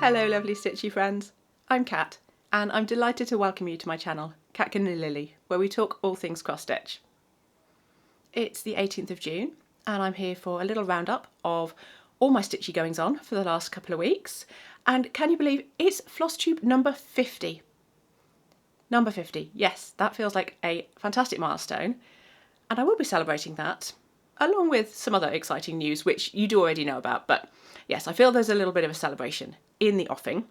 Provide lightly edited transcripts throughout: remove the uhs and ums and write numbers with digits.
Hello lovely stitchy friends, I'm Kat and I'm delighted to welcome you to my channel, Catkin and Lily, where we talk all things cross stitch. It's the 18th of June and I'm here for a little roundup of all my stitchy goings on for the last couple of weeks, and can you believe it's floss tube number 50? Number 50, yes, that feels like a fantastic milestone, and I will be celebrating that along with some other exciting news which you do already know about, but yes, I feel there's a little bit of a celebration in the offing.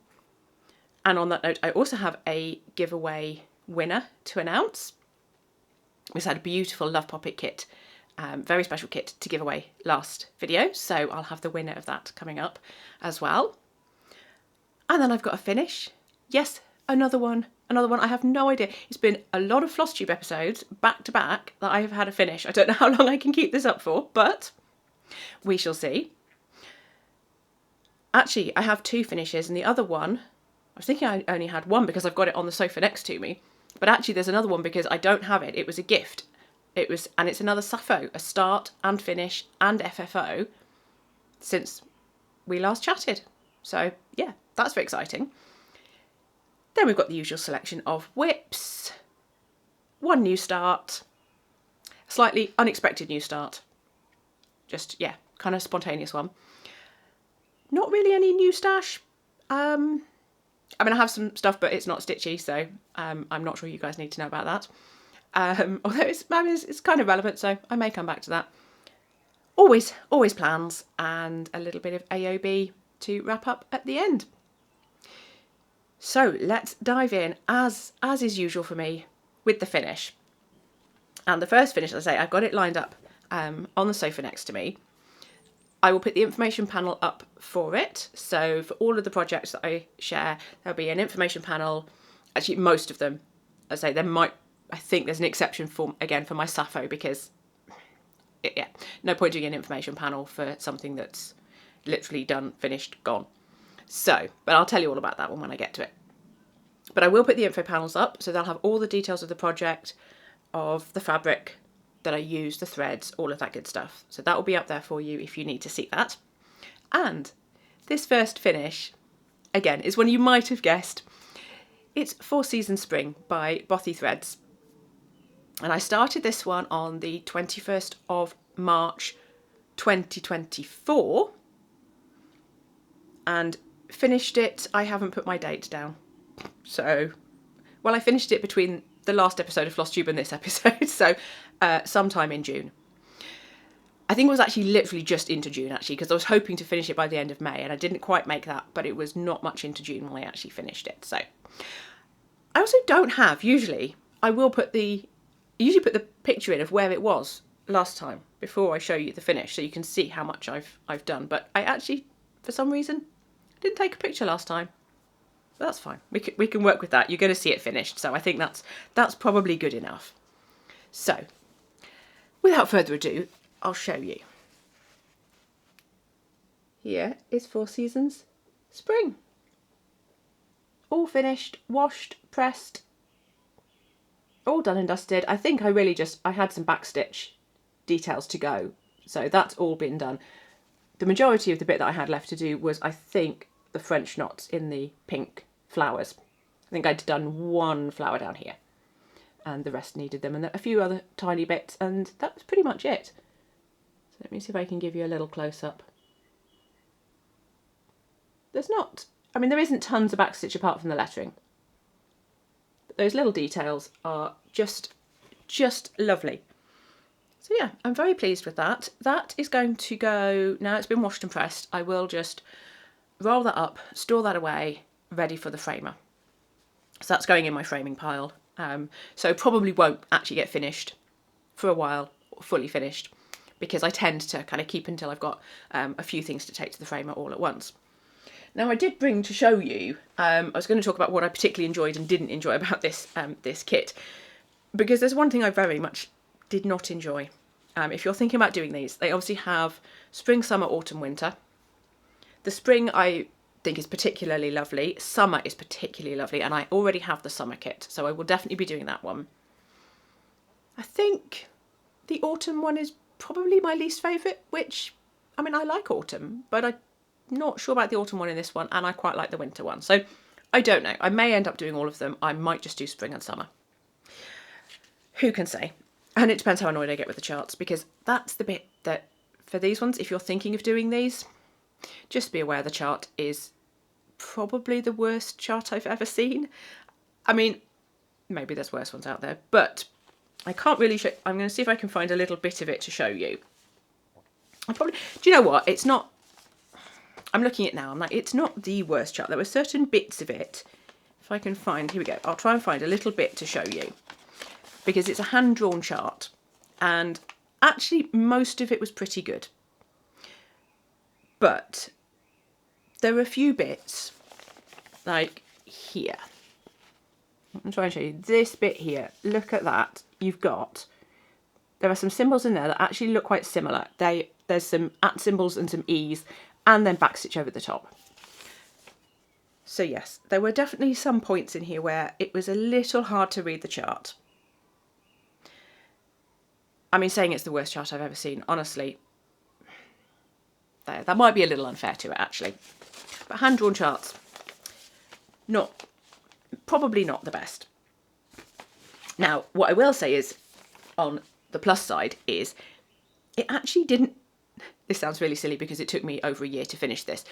And on that note, I also have a giveaway winner to announce. We had a beautiful Love Poppet kit, very special kit to give away last video, so I'll have the winner of that coming up as well. And then I've got a finish. Yes, another one. I have no idea. It's been a lot of floss tube episodes back to back that I have had a finish. I don't know how long I can keep this up for, but we shall see. Actually, I have two finishes, and the other one, I was thinking I only had one because I've got it on the sofa next to me, but actually there's another one because I don't have it. It was a gift. And it's another Sappho, a start and finish and FFO since we last chatted. So yeah, that's very exciting. Then we've got the usual selection of whips, one new start, a slightly unexpected new start. Just, yeah, kind of spontaneous one. Not really any new stash. I mean, I have some stuff, but it's not stitchy, so I'm not sure you guys need to know about that. Although it's kind of relevant, so I may come back to that. Always plans and a little bit of AOB to wrap up at the end. So let's dive in, as is usual for me, with the finish. And the first finish, as I say, I've got it lined up on the sofa next to me. I will put the information panel up for it. So for all of the projects that I share, there'll be an information panel. Actually, most of them, as I say, I think there's an exception for my Sappho, because yeah, no point doing an information panel for something that's literally done, finished, gone. So, but I'll tell you all about that one when I get to it. But I will put the info panels up, so they'll have all the details of the project, of the fabric that I use, the threads, all of that good stuff. So that will be up there for you if you need to see that. And this first finish, again, is one you might have guessed. It's Four Seasons Spring by Bothy Threads. And I started this one on the 21st of March 2024 and finished it, I haven't put my date down. So, well, I finished it between the last episode of Floss Tube and this episode, so sometime in June. I think it was actually literally just into June, actually, because I was hoping to finish it by the end of May, and I didn't quite make that, but it was not much into June when I actually finished it. So I also don't have, usually put the picture in of where it was last time before I show you the finish, so you can see how much I've done. But I actually, for some reason, didn't take a picture last time. But that's fine. We can work with that. You're going to see it finished, so I think that's probably good enough. So, without further ado, I'll show you. Here is Four Seasons Spring. All finished, washed, pressed, all done and dusted. I think I had some backstitch details to go, so that's all been done. The majority of the bit that I had left to do was, I think, the French knots in the pink flowers. I think I'd done one flower down here, and the rest needed them, and a few other tiny bits, and that was pretty much it. So let me see if I can give you a little close-up. There isn't tons of backstitch apart from the lettering. But those little details are just lovely. So yeah, I'm very pleased with that. That is going to go, now it's been washed and pressed, I will just roll that up, store that away, ready for the framer. So that's going in my framing pile. So probably won't actually get finished for a while, fully finished, because I tend to kind of keep until I've got a few things to take to the framer all at once. Now I did bring to show you, I was going to talk about what I particularly enjoyed and didn't enjoy about this kit, because there's one thing I very much did not enjoy. If you're thinking about doing these, they obviously have spring, summer, autumn, winter. The spring I think is particularly lovely. Summer is particularly lovely, and I already have the summer kit, so I will definitely be doing that one. I think the autumn one is probably my least favourite, which, I mean, I like autumn, but I not sure about the autumn one in this one, and I quite like the winter one. So I don't know. I may end up doing all of them. I might just do spring and summer. Who can say? And it depends how annoyed I get with the charts, because that's the bit that, for these ones, if you're thinking of doing these, just be aware the chart is probably the worst chart I've ever seen. I mean, maybe there's worse ones out there, but I can't really show. I'm going to see if I can find a little bit of it to show you. Do you know what? It's not, I'm looking at it now, I'm like, it's not the worst chart. There were certain bits of it, if I can find, here we go, I'll try and find a little bit to show you, because it's a hand-drawn chart, and actually most of it was pretty good. But there were a few bits, like here. I'm trying to show you this bit here. Look at that. There are some symbols in there that actually look quite similar. There's some at symbols and some E's, and then backstitch over the top. So yes, there were definitely some points in here where it was a little hard to read the chart. I mean, saying it's the worst chart I've ever seen, honestly, that might be a little unfair to it actually. But hand-drawn charts, probably not the best. Now, what I will say is, on the plus side, is it actually didn't, this sounds really silly because it took me over a year to finish this,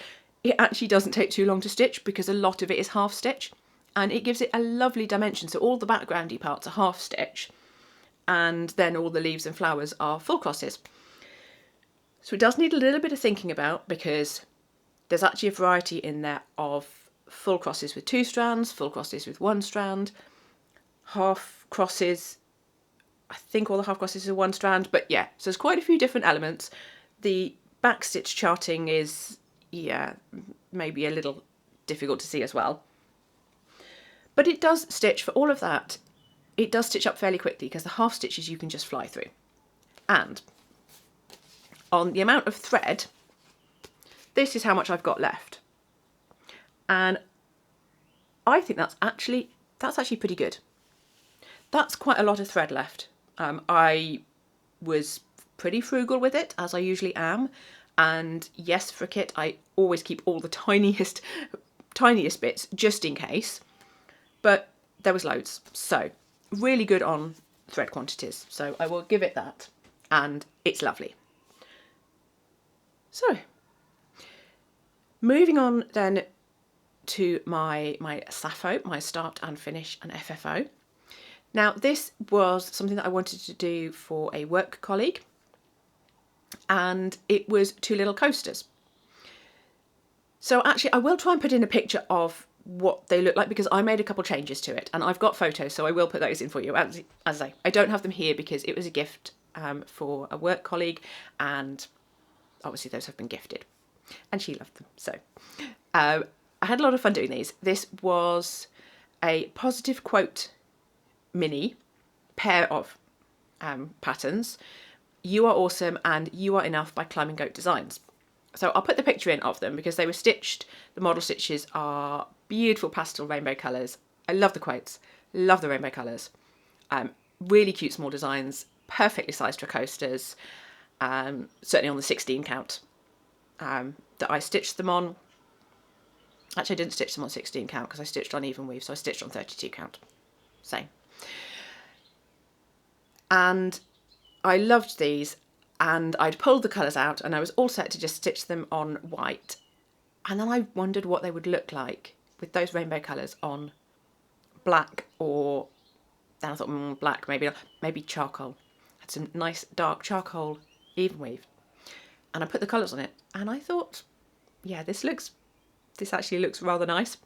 it actually doesn't take too long to stitch because a lot of it is half stitch, and it gives it a lovely dimension. So all the backgroundy parts are half stitch, and then all the leaves and flowers are full crosses. So it does need a little bit of thinking about, because there's actually a variety in there of full crosses with 2 strands, full crosses with 1 strand, half crosses, I think all the half crosses are 1 strand, but yeah, so there's quite a few different elements. The backstitch charting is, yeah, maybe a little difficult to see as well. But it does stitch, for all of that, it does stitch up fairly quickly, because the half stitches you can just fly through. And on the amount of thread, this is how much I've got left. And I think that's actually pretty good. That's quite a lot of thread left. I was pretty frugal with it, as I usually am. And yes, for a kit, I always keep all the tiniest bits just in case. But there was loads. So really good on thread quantities. So I will give it that. And it's lovely. So moving on then to my Sappho, my start and finish and FFO. Now this was something that I wanted to do for a work colleague, and it was 2 little coasters. So actually I will try and put in a picture of what they look like, because I made a couple changes to it, and I've got photos, so I will put those in for you. As I say, I don't have them here because it was a gift for a work colleague, and obviously those have been gifted, and she loved them. So I had a lot of fun doing these. This was a positive quote mini pair of patterns. You are awesome and you are enough by Climbing Goat Designs. So I'll put the picture in of them because they were stitched. The model stitches are beautiful pastel rainbow colours. I love the quotes, love the rainbow colours. Really cute small designs, perfectly sized for coasters. Certainly on the 16 count that I stitched them on. Actually, I didn't stitch them on 16 count because I stitched on even weave, so I stitched on 32 count. Same. And I loved these, and I'd pulled the colours out and I was all set to just stitch them on white. And then I wondered what they would look like with those rainbow colours on black, or then I thought black, maybe charcoal. Had some nice dark charcoal even weave. And I put the colours on it and I thought, yeah, this actually looks rather nice.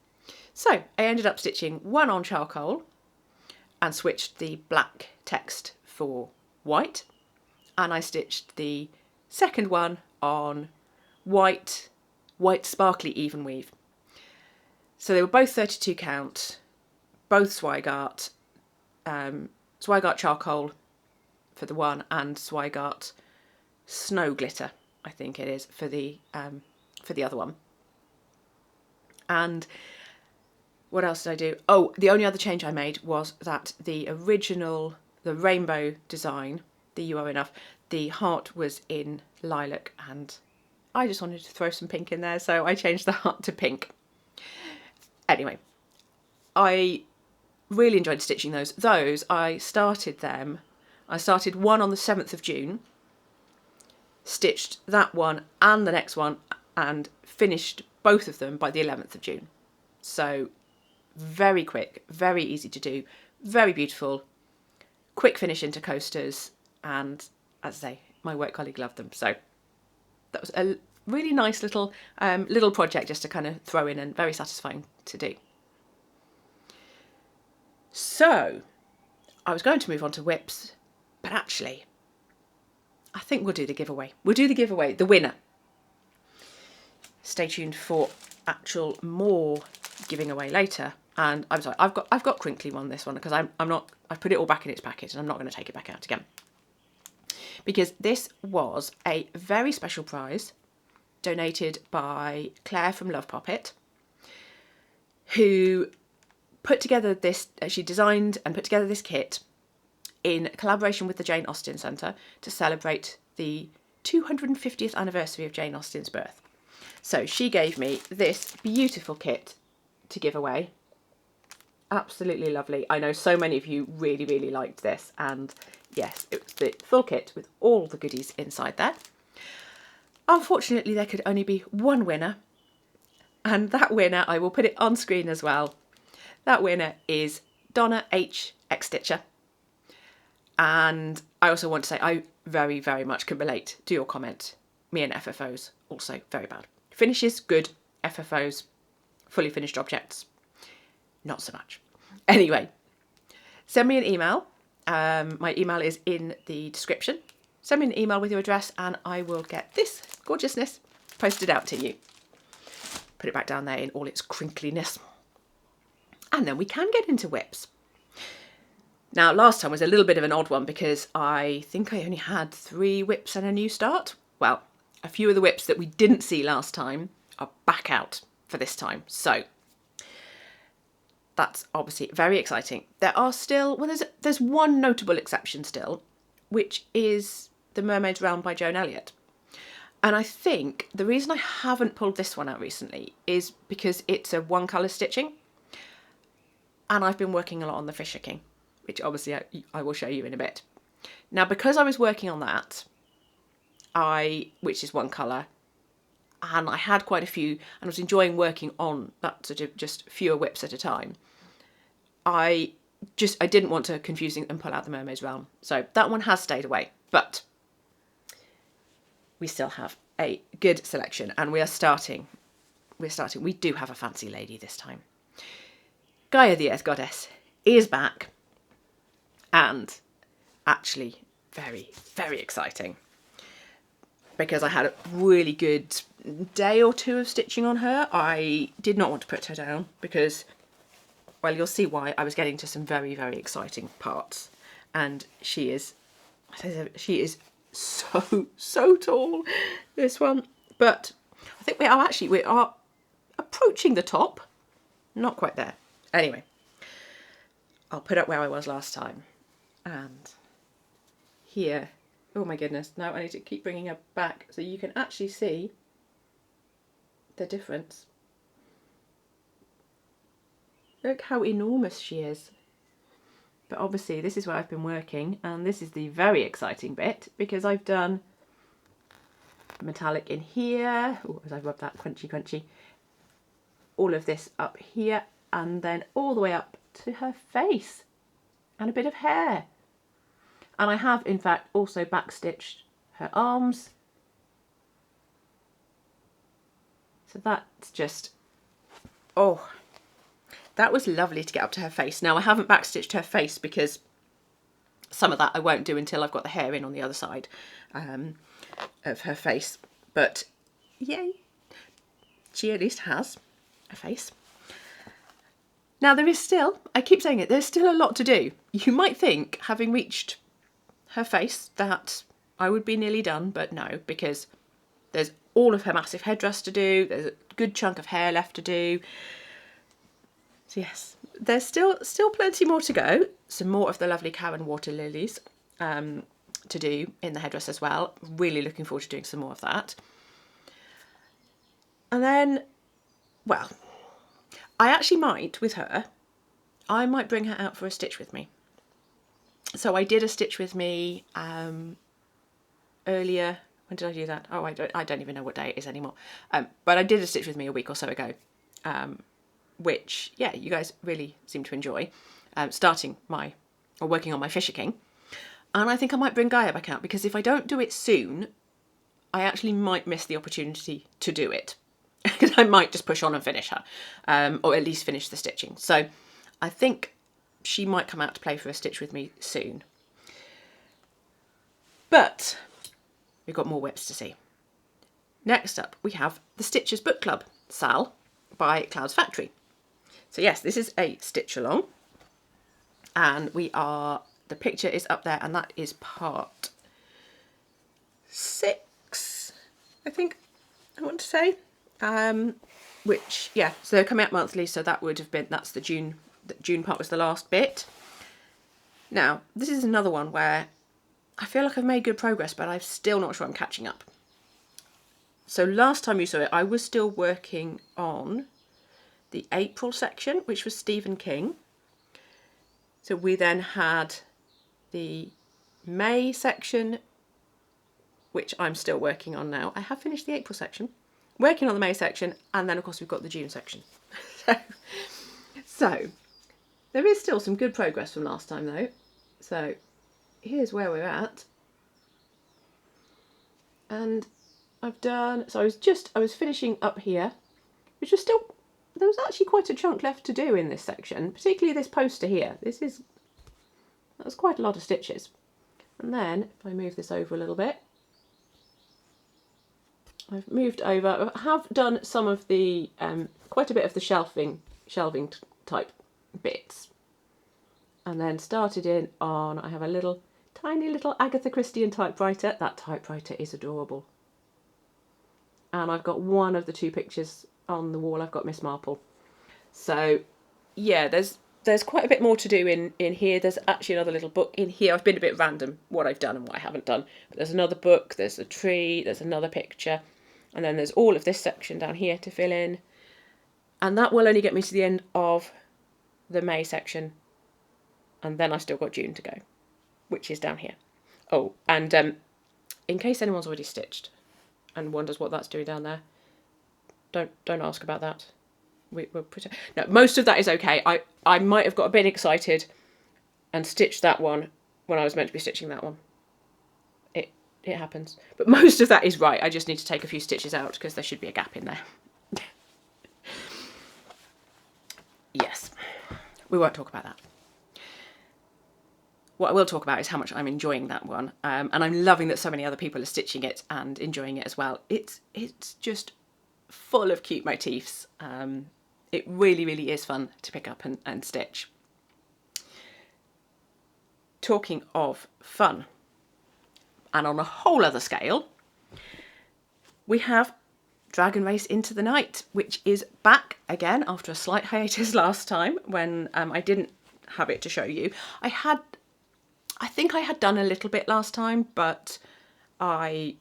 So I ended up stitching one on charcoal and switched the black text for white, and I stitched the second one on white sparkly even weave. So they were both 32 count, both Zweigart charcoal for the one, and Zweigart snow glitter, I think it is, for the other one. And what else did I do? Oh, the only other change I made was that the rainbow design, the You Are Enough, the heart was in lilac and I just wanted to throw some pink in there, so I changed the heart to pink. Anyway, I really enjoyed stitching those. I started one on the 7th of June, stitched that one and the next one, and finished both of them by the 11th of June. So very quick, very easy to do, very beautiful, quick finish into coasters, and as I say, my work colleague loved them. So that was a really nice little project just to kind of throw in, and very satisfying to do. So I was going to move on to whips, but actually I think we'll do the giveaway. We'll do the giveaway, the winner. Stay tuned for actual more giving away later. And I'm sorry, I've got crinkly on this one because I've put it all back in its packet and I'm not going to take it back out again. Because this was a very special prize donated by Claire from Love Poppet, who put together this, she designed and put together this kit in collaboration with the Jane Austen Centre to celebrate the 250th anniversary of Jane Austen's birth. So she gave me this beautiful kit to give away. Absolutely lovely. I know so many of you really, really liked this, and yes, it was the full kit with all the goodies inside there. Unfortunately, there could only be one winner, and that winner, I will put it on screen as well. That winner is Donna H. X-Stitcher. And I also want to say I very, very much can relate to your comment. Me and FFOs, also very bad. Finishes, good. FFOs, fully finished objects, not so much. Anyway, send me an email. My email is in the description. Send me an email with your address and I will get this gorgeousness posted out to you. Put it back down there in all its crinkliness. And then we can get into whips. Now, last time was a little bit of an odd one because I think I only had 3 whips and a new start. Well, a few of the whips that we didn't see last time are back out for this time. So that's obviously very exciting. There are still, well, there's one notable exception still, which is The Mermaid's Realm by Joan Elliott. And I think the reason I haven't pulled this one out recently is because it's a one colour stitching. And I've been working a lot on the Fisher King, which obviously I will show you in a bit. Now, because I was working on that, which is one colour, and I had quite a few, and I was enjoying working on that sort of just fewer whips at a time, I didn't want to confuse and pull out the Mermaid's Realm. So that one has stayed away, but we still have a good selection, and we're starting. We do have a fancy lady this time. Gaia the Earth Goddess is back, and actually very, very exciting because I had a really good day or two of stitching on her. I did not want to put her down because, well, you'll see why. I was getting to some very, very exciting parts, and she is so tall, this one. But I think we are approaching the top, not quite there. Anyway, I'll put up where I was last time, and here, oh my goodness, now I need to keep bringing her back so you can actually see the difference. Look how enormous she is. But obviously this is where I've been working, and this is the very exciting bit because I've done metallic in here. Oh, as I rub that crunchy, all of this up here, and then all the way up to her face and a bit of hair. And I have in fact also backstitched her arms. So that's just, oh, that was lovely to get up to her face. Now I haven't backstitched her face because some of that I won't do until I've got the hair in on the other side of her face. But yay, she at least has a face. Now there is still, I keep saying it, there's still a lot to do. You might think, having reached her face, that I would be nearly done, but no, because there's all of her massive headdress to do, there's a good chunk of hair left to do. So yes, there's still plenty more to go. Some more of the lovely Karen water lilies to do in the headdress as well. Really looking forward to doing some more of that. And then, well, I actually might, with her, I might bring her out for a stitch with me. So I did a stitch with me earlier. When did I do that? Oh, I don't even know what day it is anymore. But I did a stitch with me a week or so ago, which, yeah, you guys really seem to enjoy. Working on my Fisher King. And I think I might bring Gaia back out, because if I don't do it soon, I actually might miss the opportunity to do it. Because I might just push on and finish her, or at least finish the stitching. So I think she might come out to play for a stitch with me soon. But we've got more whips to see. Next up, we have the Stitchers Book Club, Sal, by Cloud's Factory. So yes, this is a stitch along, and the picture is up there, and that is part 6, I think I want to say. Which, yeah, so they're coming out monthly, so that would have been, that's the June part was the last bit. Now, this is another one where I feel like I've made good progress, but I'm still not sure I'm catching up. So last time you saw it, I was still working on the April section, which was Stephen King. So we then had the May section, which I'm still working on now. I have finished the April section, working on the May section, and then of course we've got the June section. So there is still some good progress from last time though. So here's where we're at. And I've done, so I was finishing up here, which was still, there was actually quite a chunk left to do in this section, particularly this poster here. That's quite a lot of stitches. And then if I move this over a little bit, I've moved over, I have done some of the, quite a bit of the shelving type bits. And then started in on, I have a tiny little Agatha Christie typewriter. That typewriter is adorable. And I've got one of the 2 pictures on the wall. I've got Miss Marple. So yeah, there's quite a bit more to do in here. There's actually another little book in here. I've been a bit random what I've done and what I haven't done. But there's another book, there's a tree, there's another picture. And then there's all of this section down here to fill in. And that will only get me to the end of the May section. And then I've still got June to go, which is down here. Oh, and in case anyone's already stitched and wonders what that's doing down there, don't ask about that. We'll put it. No, most of that is okay. I might have got a bit excited and stitched that one when I was meant to be stitching that one. It happens. But most of that is right. I just need to take a few stitches out because there should be a gap in there. Yes, we won't talk about that. What I will talk about is how much I'm enjoying that one, and I'm loving that so many other people are stitching it and enjoying it as well. It's just full of cute motifs. It really, really is fun to pick up and stitch. Talking of fun, and on a whole other scale, we have Dragon Race Into the Night, which is back again after a slight hiatus last time when I didn't have it to show you. I think I had done a little bit last time, but I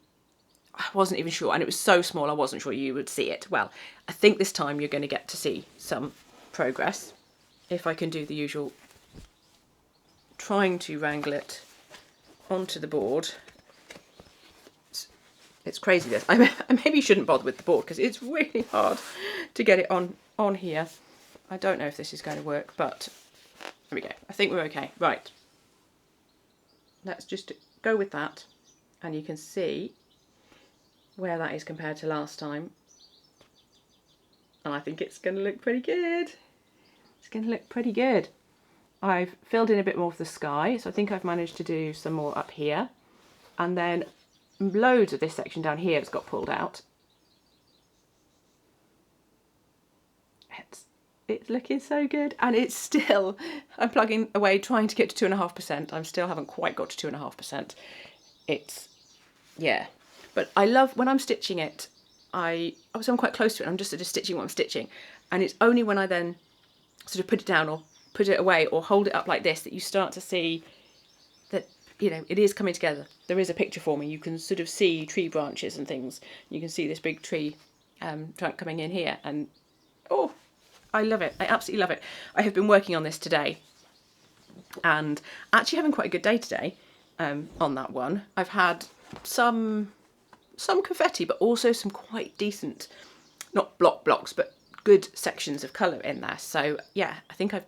wasn't even sure, and it was so small I wasn't sure you would see it. Well, I think this time you're going to get to see some progress, if I can do the usual trying to wrangle it onto the board. It's crazy this. I maybe shouldn't bother with the board because it's really hard to get it on here. I don't know if this is going to work, but there we go. I think we're okay. Right. Let's just go with that, and you can see where that is compared to last time. And I think it's going to look pretty good. It's going to look pretty good. I've filled in a bit more of the sky, so I think I've managed to do some more up here. And then loads of this section down here has got pulled out. It's looking so good, and it's still, I'm plugging away trying to get to 2.5%. I still haven't quite got to 2.5%. It's, yeah. But I love when I'm stitching it, I'm quite close to it. I'm just sort of stitching what I'm stitching. And it's only when I then sort of put it down or put it away or hold it up like this that you start to see that, you know, it is coming together. There is a picture forming. You can sort of see tree branches and things. You can see this big tree trunk coming in here, and oh, I love it. I absolutely love it. I have been working on this today and actually having quite a good day today on that one. I've had some confetti, but also some quite decent, not blocks, but good sections of colour in there. So yeah, I think I've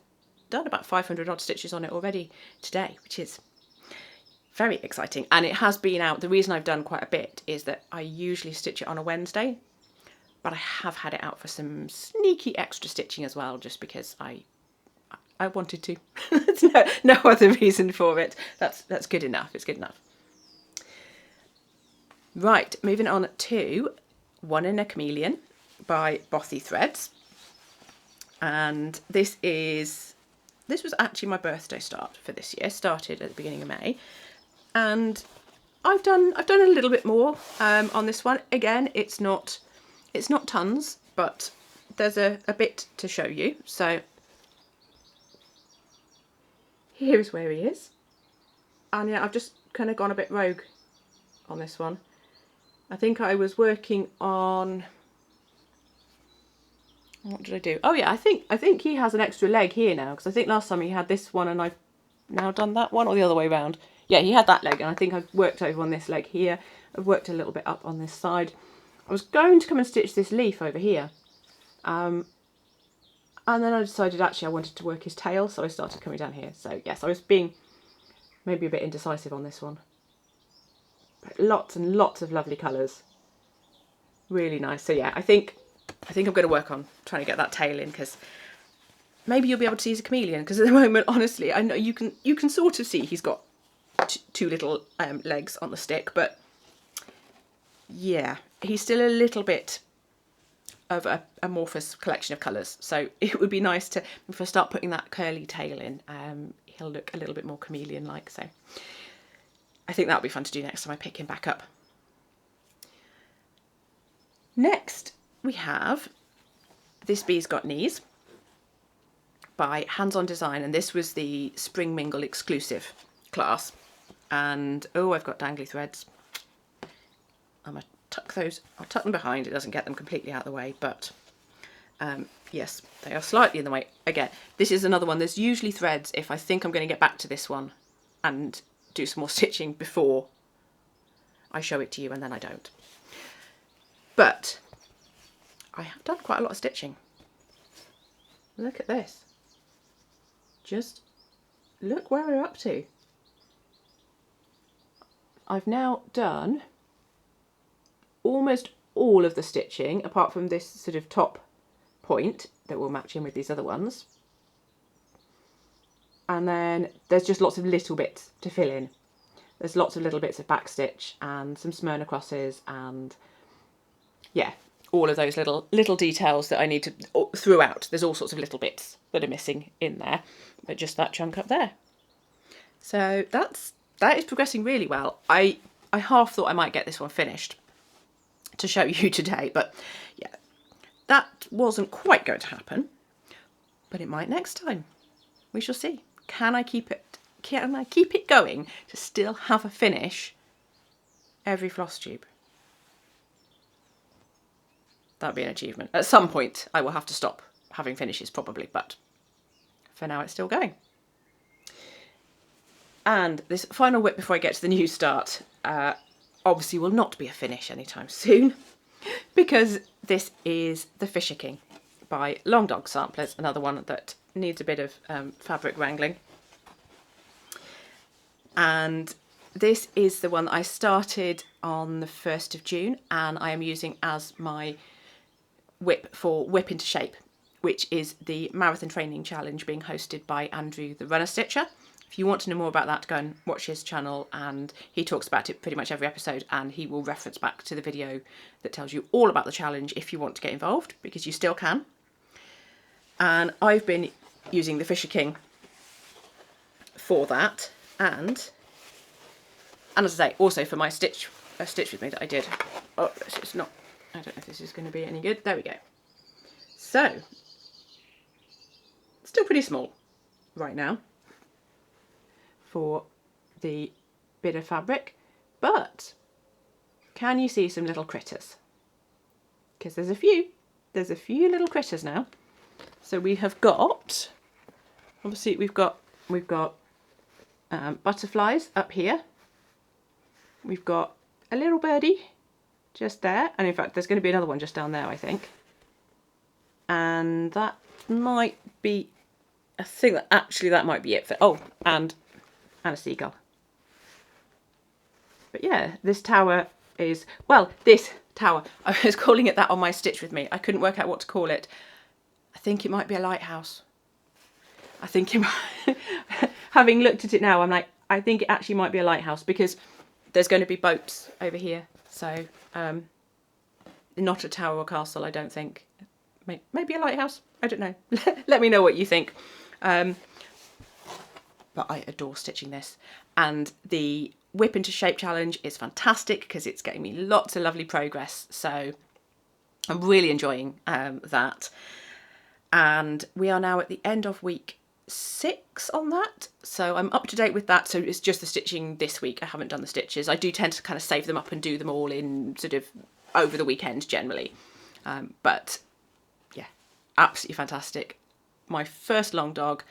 done about 500 odd stitches on it already today, which is very exciting. And it has been out. The reason I've done quite a bit is that I usually stitch it on a Wednesday, but I have had it out for some sneaky extra stitching as well, just because I wanted to. There's no other reason for it. That's good enough. It's good enough. Right, moving on to One in a Chameleon by Bothy Threads. And this was actually my birthday start for this year. Started at the beginning of May, and I've done a little bit more on this one. Again, it's not tons, but there's a bit to show you. So here's where he is. And yeah, I've just kind of gone a bit rogue on this one. I think I was working on, what did I do? Oh yeah, I think he has an extra leg here now, because I think last time he had this one and I've now done that one, or the other way around. Yeah, he had that leg, and I think I've worked over on this leg here. I've worked a little bit up on this side. I was going to come and stitch this leaf over here. And then I decided actually I wanted to work his tail, so I started coming down here. So yes, I was being maybe a bit indecisive on this one. But lots and lots of lovely colours. Really nice. So yeah, I think I'm going to work on trying to get that tail in, because maybe you'll be able to see he's a chameleon, because at the moment, honestly, I know you can sort of see he's got two little legs on the stick, but yeah, he's still a little bit of a amorphous collection of colours. So it would be nice to, if I start putting that curly tail in, he'll look a little bit more chameleon-like. So I think that'll be fun to do next time I pick him back up. Next, we have This Bee's Got Knees by Hands On Design, and this was the Spring Mingle exclusive class. And oh, I've got dangly threads. I'm gonna tuck those. I'll tuck them behind. It doesn't get them completely out of the way, but yes, they are slightly in the way. Again, this is another one. There's usually threads if I think I'm going to get back to this one and do some more stitching before I show it to you, and then I don't. But I have done quite a lot of stitching. Look at this. Just look where we're up to. I've now done almost all of the stitching, apart from this sort of top point that will match in with these other ones. And then there's just lots of little bits to fill in. There's lots of little bits of backstitch and some Smyrna crosses, and yeah, all of those little details that I need to throughout. There's all sorts of little bits that are missing in there, but just that chunk up there. So that is progressing really well. I half thought I might get this one finished to show you today, but yeah, that wasn't quite going to happen, but it might next time. We shall see. Can I keep it going to still have a finish every floss tube? That'd be an achievement. At some point I will have to stop having finishes probably, but for now it's still going. And this final whip before I get to the new start obviously will not be a finish anytime soon, because this is the Fisher King by Long Dog Samplers, another one that needs a bit of fabric wrangling. And this is the one that I started on the 1st of June, and I am using as my whip for Whip Into Shape, which is the marathon training challenge being hosted by Andrew the Runner Stitcher. If you want to know more about that, go and watch his channel, and he talks about it pretty much every episode, and he will reference back to the video that tells you all about the challenge if you want to get involved, because you still can. And I've been using the Fisher King for that, and as I say, also for my stitch with me that I did. Oh, it's not, I don't know if this is going to be any good. There we go. So, still pretty small right now for the bit of fabric, but can you see some little critters? because there's a few little critters now. So we have got, obviously we've got butterflies up here. We've got a little birdie just there, and in fact there's going to be another one just down there, I think. And that might be, I think that actually that might be it for, oh, and a seagull. But yeah, this tower is, well, this tower, I was calling it that on my Stitch With Me. I couldn't work out what to call it. I think it might be a lighthouse. I think it might, having looked at it now, I'm like, I think it actually might be a lighthouse, because there's going to be boats over here. So, not a tower or castle, I don't think. Maybe a lighthouse, I don't know. Let me know what you think. But I adore stitching this. And the Whip into Shape challenge is fantastic because it's getting me lots of lovely progress. So I'm really enjoying that. And we are now at the end of week 6 on that. So I'm up to date with that. So it's just the stitching this week. I haven't done the stitches. I do tend to kind of save them up and do them all in sort of over the weekend generally. But yeah, absolutely fantastic. My first long dog,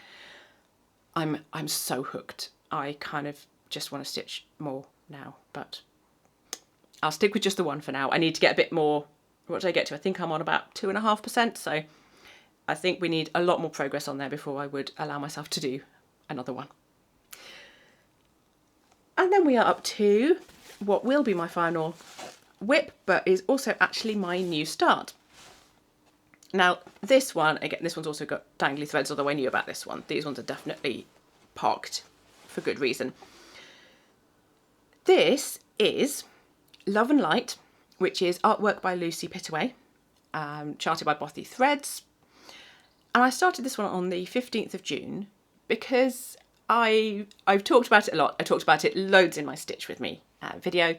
I'm so hooked. I kind of just want to stitch more now, but I'll stick with just the one for now. I need to get a bit more. What did I get to? I think I'm on about 2.5%. So I think we need a lot more progress on there before I would allow myself to do another one. And then we are up to what will be my final whip, but is also actually my new start. Now this one, again, this one's also got dangly threads, although I knew about this one. These ones are definitely parked for good reason. This is Love and Light, which is artwork by Lucy Pittaway, charted by Bothy threads. And I started this one on the 15th of June because I've talked about it a lot. I talked about it loads in my Stitch With Me video,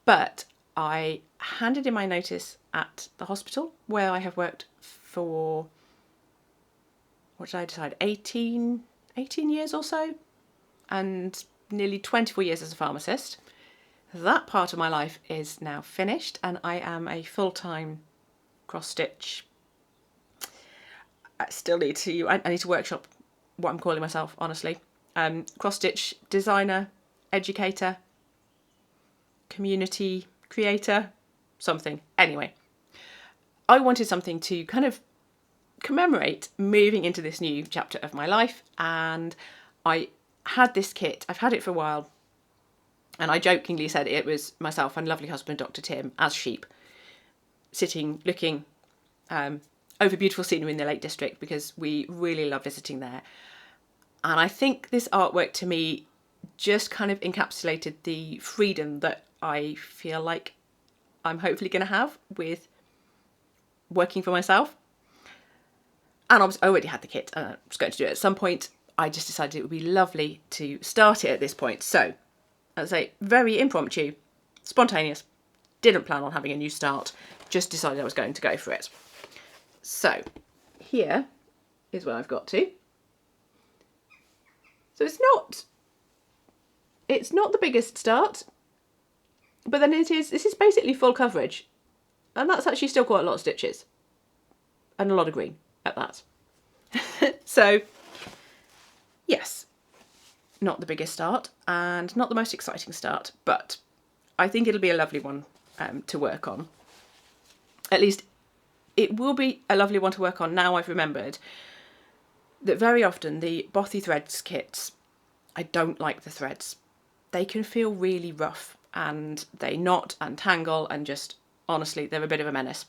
but I handed in my notice at the hospital where I have worked for, what did I decide, 18 years or so, and nearly 24 years as a pharmacist. That part of my life is now finished and I am a full-time cross-stitch. I still need to, I need to workshop what I'm calling myself, honestly. Cross-stitch designer, educator, community creator, something. Anyway, I wanted something to kind of commemorate moving into this new chapter of my life, and I had this kit. I've had it for a while, and I jokingly said it was myself and lovely husband Dr. Tim as sheep sitting looking over beautiful scenery in the Lake District, because we really love visiting there. And I think this artwork to me just kind of encapsulated the freedom that I feel like I'm hopefully going to have with working for myself. And I already had the kit and I was going to do it at some point. I just decided it would be lovely to start it at this point. So, as I say, very impromptu, spontaneous, didn't plan on having a new start, just decided I was going to go for it. So, here is where I've got to. So it's not the biggest start, but then this is basically full coverage. And that's actually still quite a lot of stitches. And a lot of green at that. So, yes, not the biggest start and not the most exciting start, but I think it'll be a lovely one to work on. At least it will be a lovely one to work on now I've remembered that very often the Bothy threads kits, I don't like the threads. They can feel really rough and they knot and tangle and just, honestly, they're a bit of a menace.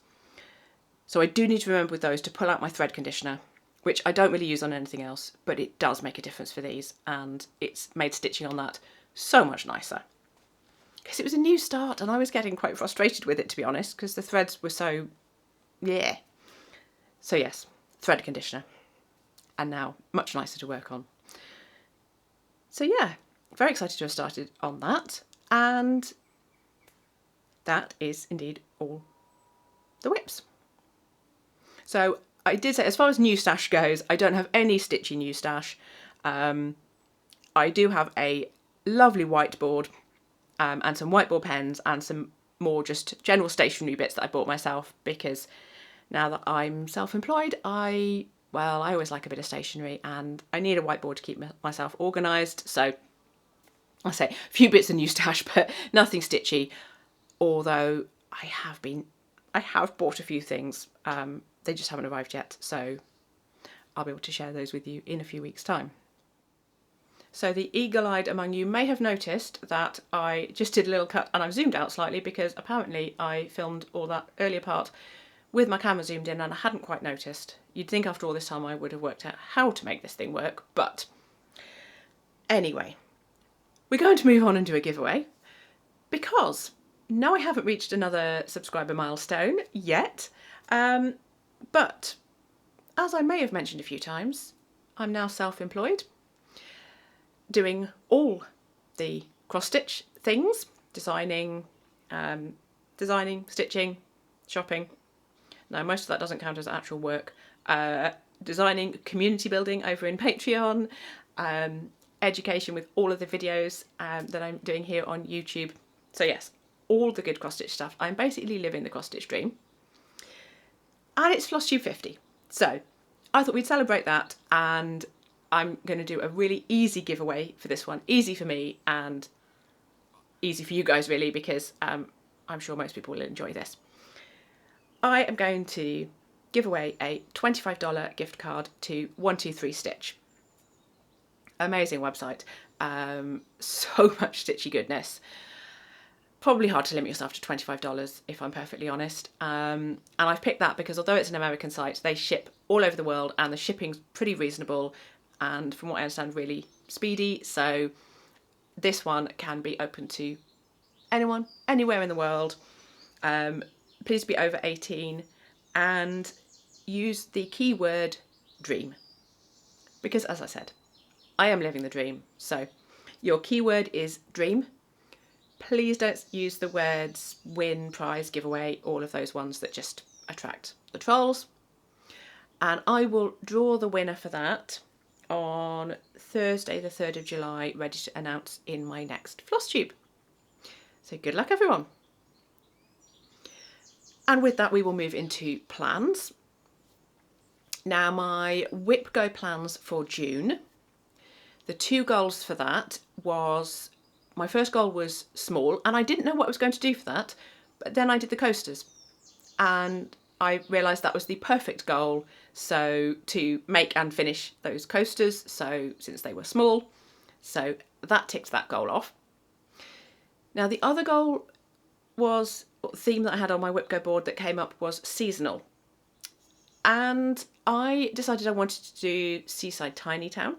So I do need to remember with those to pull out my thread conditioner, which I don't really use on anything else, but it does make a difference for these, and it's made stitching on that so much nicer. Because it was a new start and I was getting quite frustrated with it, to be honest, because the threads were so, yeah. So yes, thread conditioner. And now much nicer to work on. So yeah, very excited to have started on that. And that is indeed all the whips. So I did say, as far as new stash goes, I don't have any stitchy new stash. I do have a lovely whiteboard and some whiteboard pens and some more just general stationery bits that I bought myself, because now that I'm self-employed, I always like a bit of stationery and I need a whiteboard to keep myself organised. So I say a few bits of new stash, but nothing stitchy. Although I have bought a few things. They just haven't arrived yet, so I'll be able to share those with you in a few weeks' time. So the eagle-eyed among you may have noticed that I just did a little cut and I've zoomed out slightly because apparently I filmed all that earlier part with my camera zoomed in and I hadn't quite noticed. You'd think after all this time I would have worked out how to make this thing work, but anyway, we're going to move on and do a giveaway because no, I haven't reached another subscriber milestone yet, but as I may have mentioned a few times, I'm now self-employed, doing all the cross-stitch things, designing, stitching, shopping. No, most of that doesn't count as actual work. Designing, community building over in Patreon, education with all of the videos that I'm doing here on YouTube. So yes, all the good cross-stitch stuff. I'm basically living the cross-stitch dream. And it's FLOSSTUBE 50. So I thought we'd celebrate that, and I'm going to do a really easy giveaway for this one. Easy for me and easy for you guys really, because I'm sure most people will enjoy this. I am going to give away a $25 gift card to 123 Stitch. Amazing website. So much stitchy goodness. Probably hard to limit yourself to $25 if I'm perfectly honest. And I've picked that because although it's an American site, they ship all over the world and the shipping's pretty reasonable and from what I understand really speedy. So this one can be open to anyone, anywhere in the world. Please be over 18 and use the keyword dream. Because as I said, I am living the dream. So your keyword is dream. Please don't use the words win, prize, giveaway, all of those ones that just attract the trolls. And I will draw the winner for that on Thursday the 3rd of July, ready to announce in my next FLOSSTUBE. So good luck everyone. And with that we will move into plans. Now my Whip Go plans for June, the two goals for that was, my first goal was small and I didn't know what I was going to do for that, but then I did the coasters and I realised that was the perfect goal, so to make and finish those coasters, so since they were small, so that ticks that goal off. Now the other goal was, theme that I had on my Whip Go board that came up was seasonal, and I decided I wanted to do Seaside Tiny Town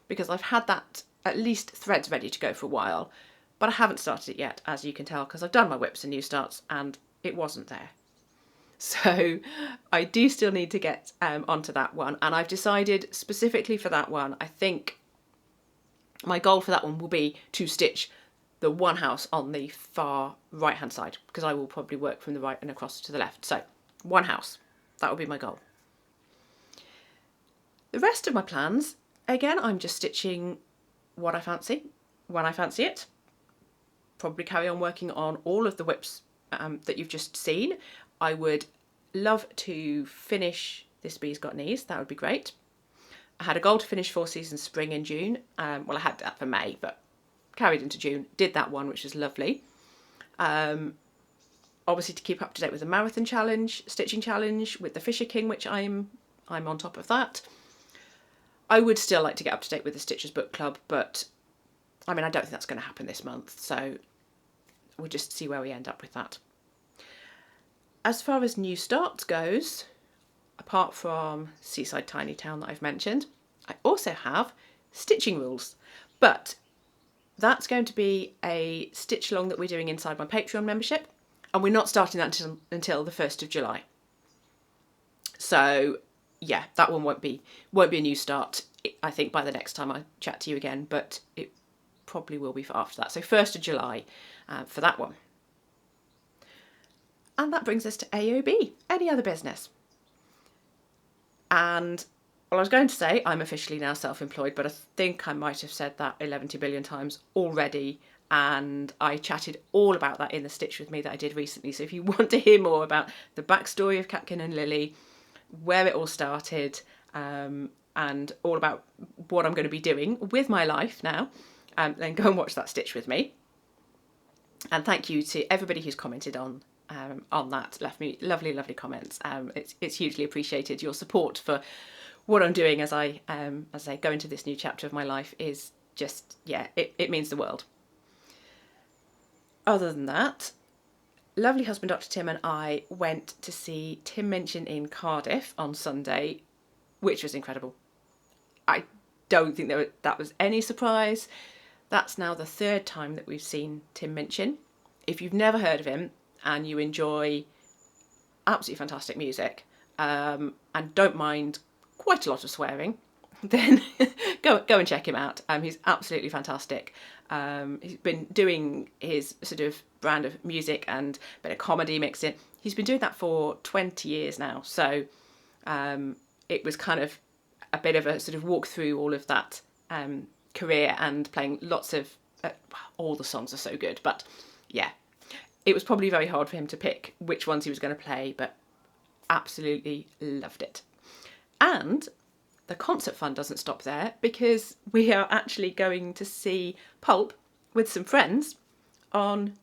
because I've had that at least threads ready to go for a while, but I haven't started it yet, as you can tell, because I've done my whips and new starts and it wasn't there. So I do still need to get onto that one, and I've decided specifically for that one, I think my goal for that one will be to stitch the one house on the far right hand side, because I will probably work from the right and across to the left. So one house, that will be my goal. The rest of my plans, again, I'm just stitching what I fancy, when I fancy it. Probably carry on working on all of the whips that you've just seen. I would love to finish This Bee's Got Knees, that would be great. I had a goal to finish Four Seasons Spring in June. Well, I had that for May, but carried into June, did that one, which was lovely. Obviously to keep up to date with the Marathon Challenge, Stitching Challenge, with the Fisher King, which I'm on top of that. I would still like to get up to date with the Stitchers Book Club, but I mean, I don't think that's going to happen this month, so we'll just see where we end up with that. As far as new starts goes, apart from Seaside Tiny Town that I've mentioned, I also have stitching rules, but that's going to be a stitch along that we're doing inside my Patreon membership, and we're not starting that until the 1st of July. So yeah, that one won't be a new start, I think, by the next time I chat to you again, but it probably will be for after that. So 1st of July for that one. And that brings us to AOB, any other business. And well, I was going to say I'm officially now self-employed, but I think I might have said that 11 billion times already, and I chatted all about that in the Stitch With Me that I did recently. So if you want to hear more about the backstory of Catkin and Lily, where it all started, and all about what I'm going to be doing with my life now, then go and watch that Stitch With Me. And thank you to everybody who's commented on that, left me lovely comments. It's hugely appreciated. Your support for what I'm doing as I go into this new chapter of my life is just, yeah, it means the world. Other than that, lovely husband Dr. Tim and I went to see Tim Minchin in Cardiff on Sunday, which was incredible. I don't think that was any surprise. That's now the third time that we've seen Tim Minchin. If you've never heard of him and you enjoy absolutely fantastic music, and don't mind quite a lot of swearing, then go and check him out. He's absolutely fantastic. He's been doing his sort of brand of music and a bit of comedy mixed in. He's been doing that for 20 years now. So it was kind of a bit of a sort of walk through all of that career, and playing lots of, all the songs are so good. But yeah, it was probably very hard for him to pick which ones he was going to play, but absolutely loved it. And the concert fun doesn't stop there, because we are actually going to see Pulp with some friends on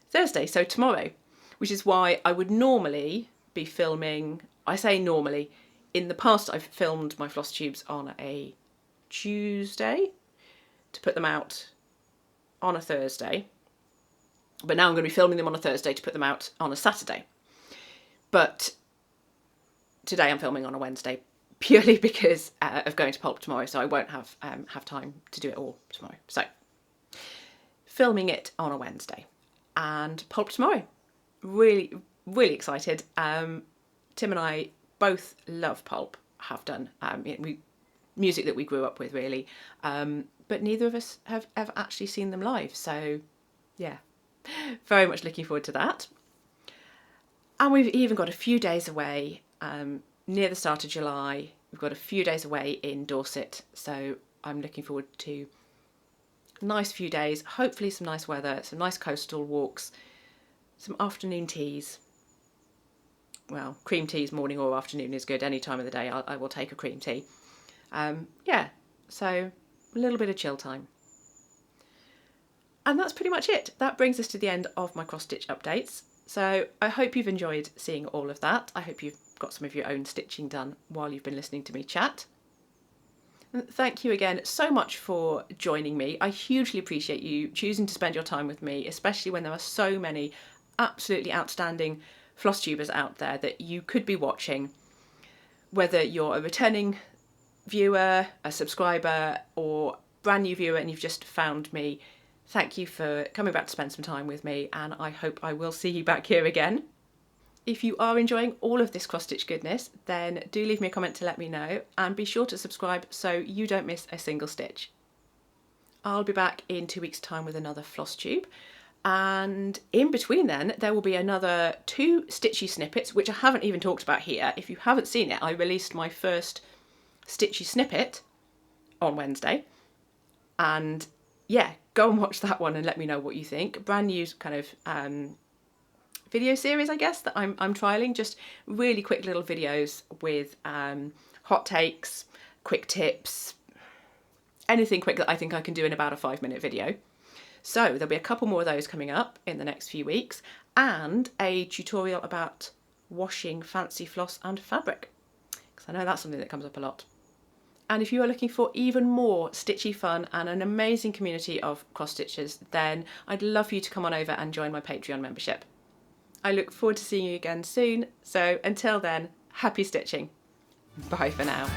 Thursday, so tomorrow, which is why I would normally be filming, I say normally, in the past I've filmed my floss tubes on a Tuesday to put them out on a Thursday, but now I'm going to be filming them on a Thursday to put them out on a Saturday. But today I'm filming on a Wednesday, purely because of going to Pulp tomorrow, so I won't have time to do it all tomorrow. So, filming it on a Wednesday, and Pulp tomorrow. Really, really excited. Tim and I both love Pulp, have done. Music that we grew up with, really, but neither of us have ever actually seen them live. So, yeah, very much looking forward to that. And we've even got a few days away. Near the start of July, we've got a few days away in Dorset, so I'm looking forward to a nice few days, hopefully some nice weather, some nice coastal walks, some afternoon teas. Well, cream teas morning or afternoon is good, any time of the day I will take a cream tea. Yeah, so a little bit of chill time. And that's pretty much it. That brings us to the end of my cross stitch updates. So I hope you've enjoyed seeing all of that. I hope you've got some of your own stitching done while you've been listening to me chat. And thank you again so much for joining me. I hugely appreciate you choosing to spend your time with me, especially when there are so many absolutely outstanding floss tubers out there that you could be watching. Whether you're a returning viewer, a subscriber, or brand new viewer and you've just found me, thank you for coming back to spend some time with me, and I hope I will see you back here again. If you are enjoying all of this cross-stitch goodness, then do leave me a comment to let me know, and be sure to subscribe so you don't miss a single stitch. I'll be back in 2 weeks' time with another floss tube, and in between then there will be another 2 stitchy snippets, which I haven't even talked about here. If you haven't seen it, I released my first stitchy snippet on Wednesday, and yeah, go and watch that one and let me know what you think. Brand new kind of video series, I guess, that I'm trialing, just really quick little videos with hot takes, quick tips, anything quick that I think I can do in about a 5-minute video. So there'll be a couple more of those coming up in the next few weeks, and a tutorial about washing fancy floss and fabric, because I know that's something that comes up a lot. And if you are looking for even more stitchy fun and an amazing community of cross stitchers, then I'd love for you to come on over and join my Patreon membership. I look forward to seeing you again soon, so until then, happy stitching. Bye for now.